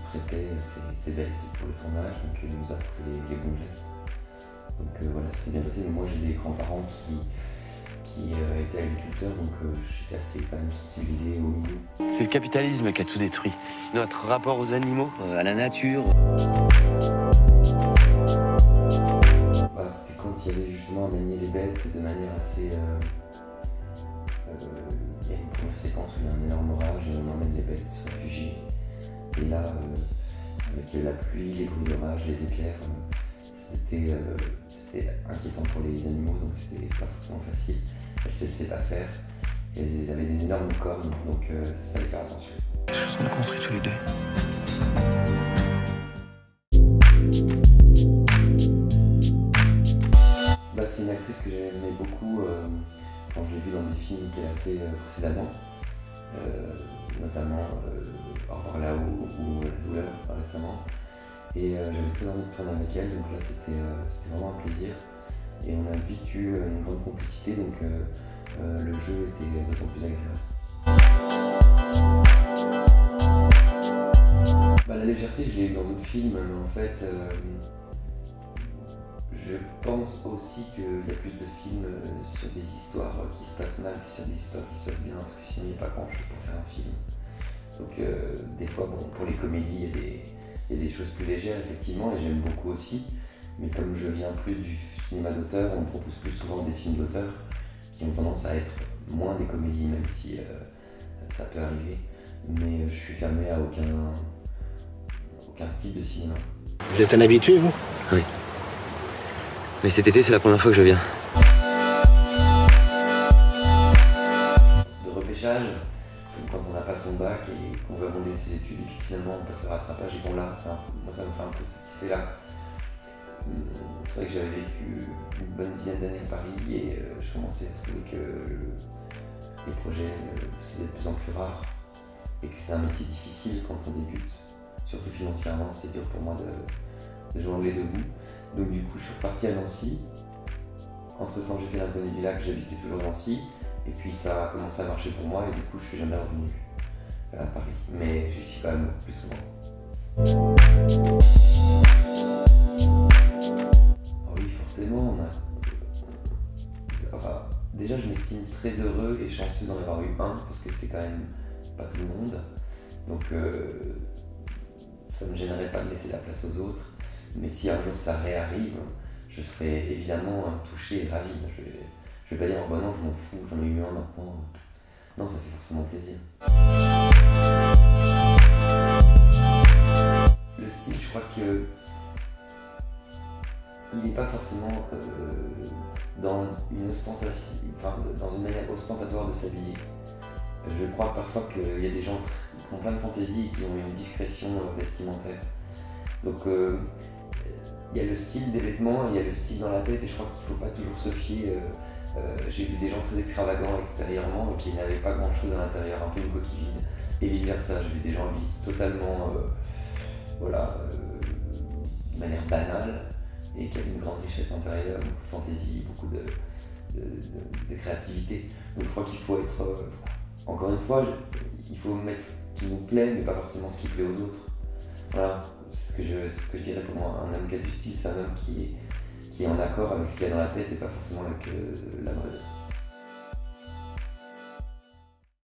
prêtait ses bêtes pour le tournage, donc il nous a appris les bons gestes. Donc voilà, ça s'est bien passé, mais moi j'ai des grands-parents qui étaient agriculteurs, donc j'étais assez quand même sensibilisé au milieu. C'est le capitalisme qui a tout détruit. Notre rapport aux animaux, à la nature. C'était quand il y avait justement à manier les bêtes de manière assez... il y a une première séquence où il y a un énorme orage et on emmène les bêtes se réfugier. Et là, avec la pluie, les bruits d'orage, les éclairs, c'était inquiétant pour les animaux, donc c'était pas forcément facile. Elles ne savaient pas faire, et elles avaient des énormes cornes, donc ça fallait faire attention. Des choses qu'on a construit tous les deux. C'est une actrice que j'aimais beaucoup quand je l'ai vue dans des films qu'elle a fait précédemment, notamment Au revoir là-haut ou La douleur récemment. Et j'avais très envie de tourner avec elle, donc là c'était vraiment un plaisir. Et on a vite eu une grande complicité, donc le jeu était d'autant plus agréable. La légèreté, je l'ai eu dans d'autres films, mais en fait, je pense aussi qu'il y a plus de films sur des histoires qui se passent mal que sur des histoires qui se passent bien, parce que sinon il n'y a pas grand chose pour faire un film. Donc des fois, bon, pour les comédies, il y a des choses plus légères effectivement, et j'aime beaucoup aussi, mais comme je viens plus du cinéma d'auteur, on me propose plus souvent des films d'auteur qui ont tendance à être moins des comédies, même si ça peut arriver, mais je suis fermé à aucun type de cinéma. Vous êtes un habitué, vous? Oui. Mais cet été, c'est la première fois que je viens. De repêchage, comme quand on n'a pas son bac et qu'on veut abonder ses études et puis finalement on passe le rattrapage et qu'on l'a, moi ça me fait un peu cet effet-là. C'est vrai que j'avais vécu une bonne dizaine d'années à Paris et je commençais à trouver que les projets c'était de plus en plus rares et que c'est un métier difficile quand on débute, surtout financièrement, c'était dur pour moi de jongler debout. Donc du coup je suis reparti à Nancy. Entre temps j'ai fait l'Inconnu du lac, j'habitais toujours Nancy. Et puis ça a commencé à marcher pour moi et du coup je suis jamais revenu à Paris. Mais j'y suis quand même plus souvent. Oh oui, forcément, déjà je m'estime très heureux et chanceux d'en avoir eu un, parce que c'est quand même pas tout le monde. Donc ça me gênerait pas de laisser la place aux autres. Mais si un jour ça réarrive, je serais évidemment touché et ravi. Je vais pas dire, oh bah non, je m'en fous, j'en ai eu un maintenant. Non, ça fait forcément plaisir. Le style, je crois que il n'est pas forcément dans une ostentation, dans une manière ostentatoire de s'habiller. Je crois parfois qu'il y a des gens qui ont plein de fantaisie et qui ont une discrétion vestimentaire. Donc il y a le style des vêtements, il y a le style dans la tête, et je crois qu'il ne faut pas toujours se fier. J'ai vu des gens très extravagants extérieurement et qui n'avaient pas grand chose à l'intérieur, un peu une coquille vide, et vice versa. J'ai vu des gens habillés totalement de manière banale et qui avaient une grande richesse intérieure, beaucoup de fantaisie, beaucoup de créativité. Donc je crois qu'il faut être, encore une fois, il faut mettre ce qui nous plaît mais pas forcément ce qui plaît aux autres. Voilà, c'est ce que je dirais pour moi. Un homme qui a du style, c'est un homme qui est en accord avec ce qu'il y a dans la tête et pas forcément avec la mode.